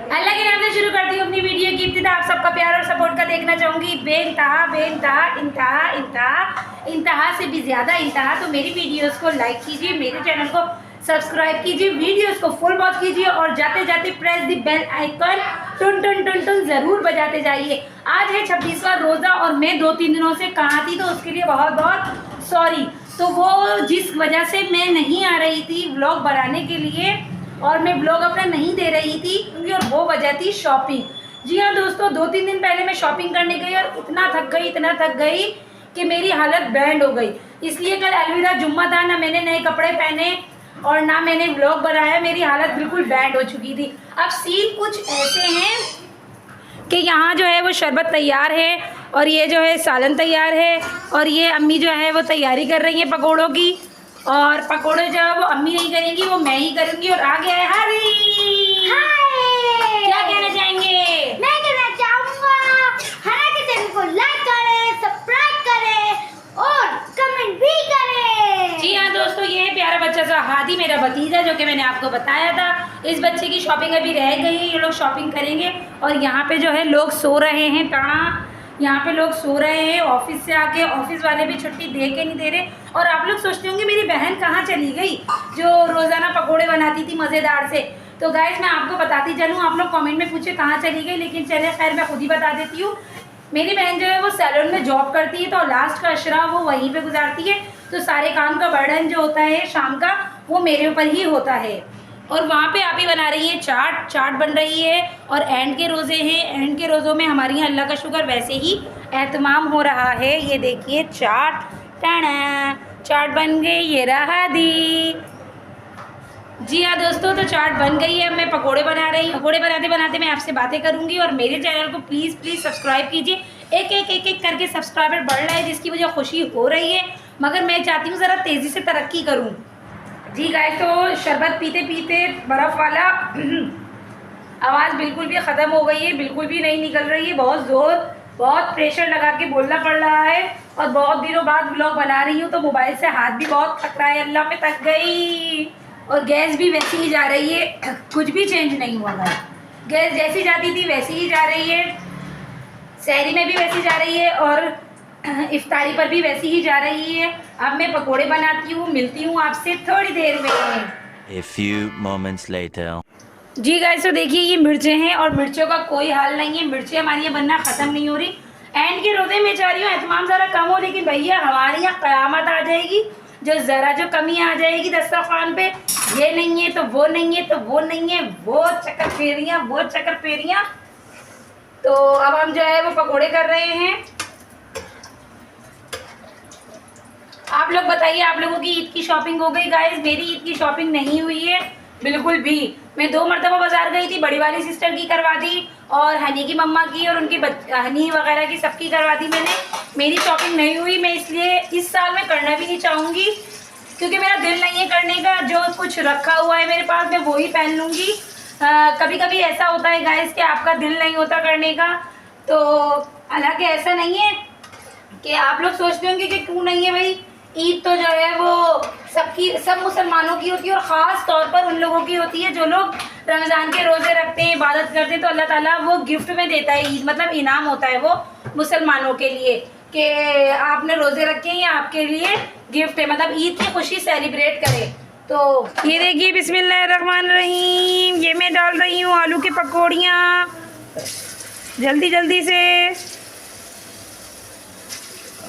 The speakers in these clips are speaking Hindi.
अल्लाह के नाम से शुरू करती हूँ अपनी वीडियो की इब्तिदा। आप सबका प्यार और सपोर्ट का देखना चाहूँगी बेइंतहा बेइंतहा इंतहा इंतहा इंतहा से भी ज़्यादा इंतहा। तो मेरी वीडियोस को लाइक कीजिए, मेरे चैनल को सब्सक्राइब कीजिए, वीडियोस को फुल वॉच कीजिए और जाते जाते प्रेस द बेल आइकन टुन टुन टुन टुन ज़रूर बजाते जाइए। आज है 26वां रोज़ा और मैं 2-3 दिनों से कहाँ थी, तो उसके लिए बहुत बहुत सॉरी। तो वो जिस वजह से मैं नहीं आ रही थी व्लॉग बनाने के लिए और मैं ब्लॉग अपना नहीं दे रही थी, क्योंकि और वो वजह थी शॉपिंग। जी हाँ दोस्तों, 2-3 दिन पहले मैं शॉपिंग करने गई और इतना थक गई कि मेरी हालत बैंड हो गई। इसलिए कल अलविदा जुम्मा था, ना मैंने नए कपड़े पहने और ना मैंने ब्लॉग बनाया। मेरी हालत बिल्कुल बैंड हो चुकी थी। अब सीन कुछ ऐसे हैं कि यहाँ जो है वो शरबत तैयार है और ये जो है सालन तैयार है और ये अम्मी जो है वो तैयारी कर रही है पकौड़ों की। और पकोड़े जो है वो अम्मी नहीं करेंगी, वो मैं ही करूँगी। और आगे है हरी। हाय, क्या कहना चाहेंगे? मैं कहना चाहूँगा हरा के चैनल को लाइक करें, सब्सक्राइब करें और कमेंट भी करें। जी हाँ दोस्तों, ये है प्यारा बच्चा सा हादी, मेरा भतीजा, जो कि मैंने आपको बताया था। इस बच्चे की शॉपिंग अभी रह गई है, ये लोग शॉपिंग करेंगे। और यहाँ पे जो है लोग सो रहे हैं, टाणा यहाँ पे लोग सो रहे हैं ऑफिस से आके। ऑफिस वाले भी छुट्टी दे के नहीं दे रहे। और आप लोग सोचते होंगे मेरी बहन कहाँ चली गई जो रोज़ाना पकोड़े बनाती थी मज़ेदार से। तो गाइस मैं आपको बताती चलूँ, आप लोग कमेंट में पूछे कहाँ चली गई, लेकिन चले खैर मैं खुद ही बता देती हूँ। मेरी बहन जो है वो सैलून में जॉब करती है, तो लास्ट का अशरा वो वहीं पे गुजारती है। तो सारे काम का बर्डन जो होता है शाम का वो मेरे ऊपर ही होता है। और वहाँ पे आप ही बना रही है चाट बन रही है। और एंड के रोज़े हैं, एंड के रोज़ों में हमारी यहाँ अल्लाह का शुक्र वैसे ही एहतमाम हो रहा है। ये देखिए चाट, टाणा चाट बन गई, ये रहा दी। जी हाँ दोस्तों, तो चाट बन गई है, मैं पकोड़े बना रही हूँ। पकोड़े बनाते बनाते मैं आपसे बातें करूँगी। और मेरे चैनल को प्लीज़ सब्सक्राइब कीजिए। एक करके सब्सक्राइबर बढ़ रहा है, जिसकी मुझे खुशी हो रही है, मगर मैं चाहती हूँ ज़रा तेज़ी से तरक्की करूँ। जी गाइस, तो शरबत पीते पीते बर्फ़ वाला आवाज़ बिल्कुल भी ख़त्म हो गई है, बिल्कुल भी नहीं निकल रही है। बहुत प्रेशर लगा के बोलना पड़ रहा है। और बहुत दिनों बाद ब्लॉग बना रही हूँ, तो मोबाइल से हाथ भी बहुत थक रहा है। अल्लाह में थक गई। और गैस भी वैसी ही जा रही है, कुछ भी चेंज नहीं हुआ है। गैस जैसी जाती थी वैसी ही जा रही है, सहरी में भी वैसी जा रही है और इफ्तारी पर भी वैसी ही जा रही है। अब मैं पकोड़े बनाती हूँ, मिलती हूँ आपसे थोड़ी देर में। A few moments later. जी गाइस, तो देखिए ये मिर्चें हैं और मिर्चों का कोई हाल नहीं है। मिर्चें हमारी यहाँ बनना ख़त्म नहीं हो रही। एंड के रोज़े में चाह रही हूँ एहतमाम ज़रा कम हो, लेकिन भैया हमारे यहाँ क़यामत आ जाएगी। जो कमी आ जाएगी दस्तरखान पे, ये नहीं है तो वो नहीं है, तो वो नहीं है, वो चक्कर फेरियाँ। तो अब हम जो है वो पकोड़े कर रहे हैं। आप लोग बताइए, आप लोगों की ईद की शॉपिंग हो गई? गाइस मेरी ईद की शॉपिंग नहीं हुई है बिल्कुल भी। मैं 2 मरतबा बाजार गई थी, बड़ी वाली सिस्टर की करवा दी और हनी की मम्मा की और उनकी हनी वगैरह की सबकी करवा दी मैंने। मेरी शॉपिंग नहीं हुई। मैं इसलिए इस साल में करना भी नहीं चाहूँगी, क्योंकि मेरा दिल नहीं है करने का। जो कुछ रखा हुआ है मेरे पास मैं वही पहन लूँगी। कभी कभी ऐसा होता है गाइस कि आपका दिल नहीं होता करने का, तो हालांकि ऐसा नहीं है कि आप लोग सोचते होंगे कि क्यों नहीं है भाई। ईद तो जो है वो सब मुसलमानों की होती है और ख़ास तौर पर उन लोगों की होती है जो लोग रमज़ान के रोज़े रखते हैं, इबादत करते हैं। तो अल्लाह ताला वो गिफ्ट में देता है। ईद मतलब इनाम होता है वो मुसलमानों के लिए कि आपने रोज़े रखे हैं, ये आपके लिए गिफ्ट है, मतलब ईद की खुशी सेलिब्रेट करें। तो ये देखिए बिस्मिल्लाहिर्रहमानिर्रहीम, ये मैं डाल रही हूँ आलू की पकौड़ियाँ जल्दी से।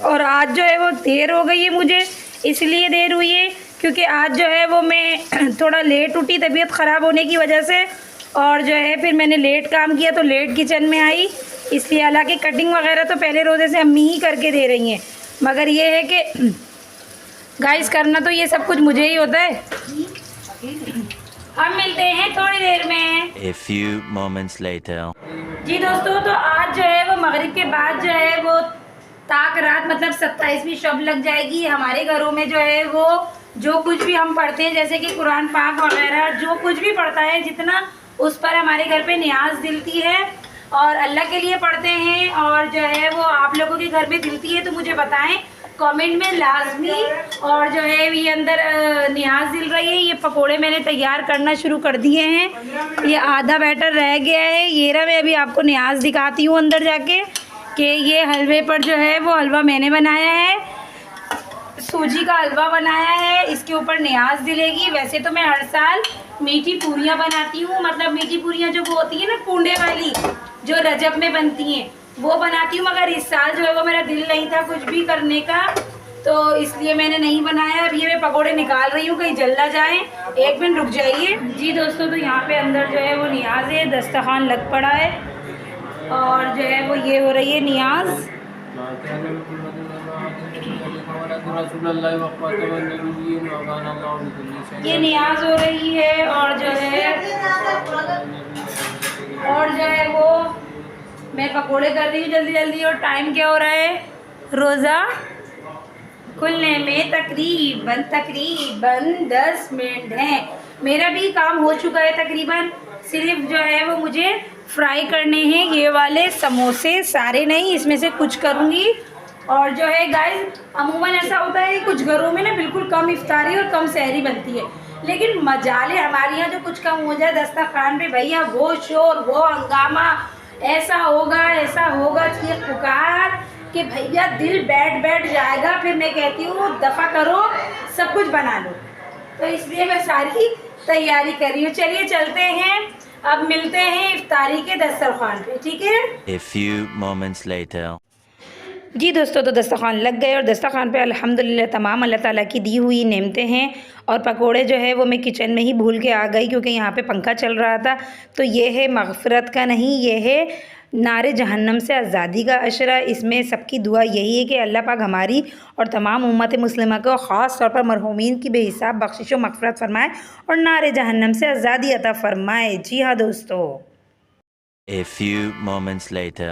और आज जो है वो देर हो गई है, मुझे इसलिए देर हुई है क्योंकि आज जो है वो मैं थोड़ा लेट उठी तबीयत ख़राब होने की वजह से। और जो है फिर मैंने लेट काम किया तो लेट किचन में आई, इसलिए। हालांकि कटिंग वगैरह तो पहले रोज़े से अम्मी ही करके दे रही हैं, मगर ये है कि गाइस करना तो ये सब कुछ मुझे ही होता है। हम मिलते हैं थोड़ी देर में। A few moments later. जी दोस्तों, तो आज जो है वो मगरिब के बाद जो है वो ताक रात मतलब 27वीं शब लग जाएगी। हमारे घरों में जो है वो जो कुछ भी हम पढ़ते हैं, जैसे कि कुरान पाक वगैरह जो कुछ भी पढ़ता है जितना, उस पर हमारे घर पे नियाज दिलती है और अल्लाह के लिए पढ़ते हैं। और जो है वो आप लोगों के घर में दिलती है तो मुझे बताएं कमेंट में लाजमी। और जो है ये अंदर नियाज दिल रही है। ये पकोड़े मैंने तैयार करना शुरू कर दिए हैं। ये आधा बैटर रह गया है। ये रहा, मैं अभी आपको नियाज दिखाती हूँ अंदर जाके कि ये हलवे पर जो है वो हलवा मैंने बनाया है, सूजी का हलवा बनाया है। इसके ऊपर नियाज दिलेगी। वैसे तो मैं हर साल मीठी पूरियाँ बनाती हूँ, मतलब मीठी पूरियाँ जो वो होती है ना कूंडे वाली, जो रजब में बनती हैं, वो बनाती हूँ। मगर इस साल जो है वो मेरा दिल नहीं था कुछ भी करने का, तो इसलिए मैंने नहीं बनाया। अब ये मैं पकोड़े निकाल रही हूँ, कहीं जल ना जाए। एक मिनट रुक जाइए जी दोस्तों। तो यहाँ पे अंदर जो है वो नियाज है, दस्तरखान लग पड़ा है और जो है वो ये हो रही है नियाज। ये नियाज हो रही है और जो है वो मैं पकोड़े कर रही हूँ जल्दी जल्दी। और टाइम क्या हो रहा है, रोज़ा खुलने में तकरीबन 10 मिनट हैं। मेरा भी काम हो चुका है तकरीबन। सिर्फ जो है वो मुझे फ्राई करने हैं ये वाले समोसे, सारे नहीं, इसमें से कुछ करूँगी। और जो है गाइस, अमूमन ऐसा होता है कि कुछ घरों में ना बिल्कुल कम इफ्तारी और कम सहरी बनती है, लेकिन मजाले हमारे यहाँ जो कुछ कम हो जाए दस्तरखान पे, भैया वो शोर, वो हंगामा, ऐसा होगा चीख पुकार कि भैया दिल बैठ जाएगा। फिर मैं कहती हूँ दफ़ा करो, सब कुछ बना लो। तो इसलिए मैं सारी तैयारी कर रही हूँ। चलिए चलते हैं, अब मिलते हैं इफ्तारी के दस्तरखान पे, ठीक है। A few moments later. जी दोस्तों, तो दस्तरखान लग गए और दस्तरखान पे अल्हम्दुलिल्लाह तमाम अल्लाह ताला की दी हुई नेमतें हैं। और पकोड़े जो है वो मैं किचन में ही भूल के आ गई क्योंकि यहाँ पे पंखा चल रहा था। तो ये है मग़फ़िरत का नहीं, ये है नारे जहन्नम से आज़ादी का अशरा। इसमें सबकी दुआ यही है कि अल्लाह पाक हमारी और तमाम उम्मत मुस्लिमा को ख़ास तौर पर मरहूमीन की बेहिसाब बख्शिश व मग़फ़िरत फ़रमाए और नारे जहन्नम से आज़ादी अता फ़रमाए। जी हाँ दोस्तों। A few moments later.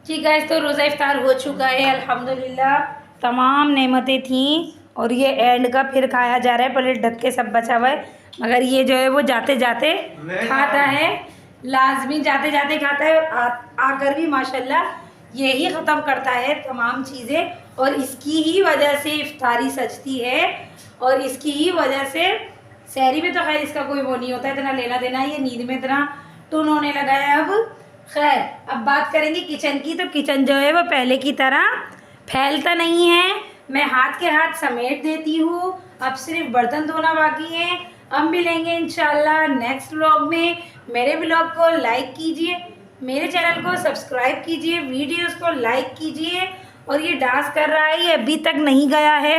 जी गाइस, तो रोज़ा इफ्तार हो चुका है अल्हम्दुलिल्लाह। तमाम नेमतें थीं और ये एंड का फिर खाया जा रहा है। प्लेट ढक के सब बचा हुआ है, मगर ये जो है वो जाते जाते खाता है, लाजमी जाते जाते खाता है। आकर भी माशाल्लाह यही ख़त्म करता है तमाम चीज़ें। और इसकी ही वजह से इफ्तारी सजती है और इसकी ही वजह से सहरी में तो खैर इसका कोई वो नहीं होता, इतना लेना देना, ये नींद में इतना टून होने लगा है। अब खैर, अब बात करेंगे किचन की। तो किचन जो है वो पहले की तरह फैलता नहीं है, मैं हाथ के हाथ समेट देती हूँ। अब सिर्फ बर्तन धोना बाकी है। अब मिलेंगे इंशाल्लाह नेक्स्ट व्लॉग में। मेरे व्लॉग को लाइक कीजिए, मेरे चैनल को सब्सक्राइब कीजिए, वीडियोस को लाइक कीजिए। और ये डांस कर रहा है, ये अभी तक नहीं गया है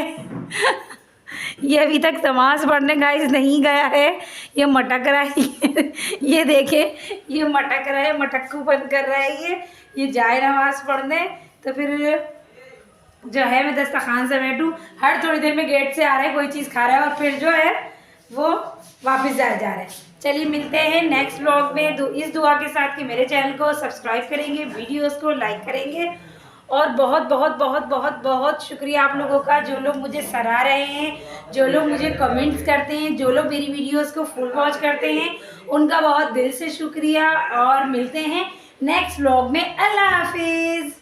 ये अभी तक नमाज़ पढ़ने गाइस नहीं गया है, ये मटक रहा है ये देखे, ये मटक रहा है, मटक्कू बंद कर रहा है ये जाए नमाज़ पढ़ने। तो फिर जो है मैं दस्तरखान समेटूँ। हर थोड़ी देर में गेट से आ रहा है, कोई चीज़ खा रहा है और फिर जो है वो वापस जा रहा है। चलिए मिलते हैं नेक्स्ट व्लॉग में, इस दुआ के साथ कि मेरे चैनल को सब्सक्राइब करेंगे, वीडियोस को लाइक करेंगे। और बहुत बहुत बहुत बहुत बहुत शुक्रिया आप लोगों का, जो लोग मुझे सराह रहे हैं, जो लोग मुझे कमेंट्स करते हैं, जो लोग मेरी वीडियोस को फुल वॉच करते हैं, उनका बहुत दिल से शुक्रिया। और मिलते हैं नेक्स्ट व्लॉग में। अल्लाह हाफिज़।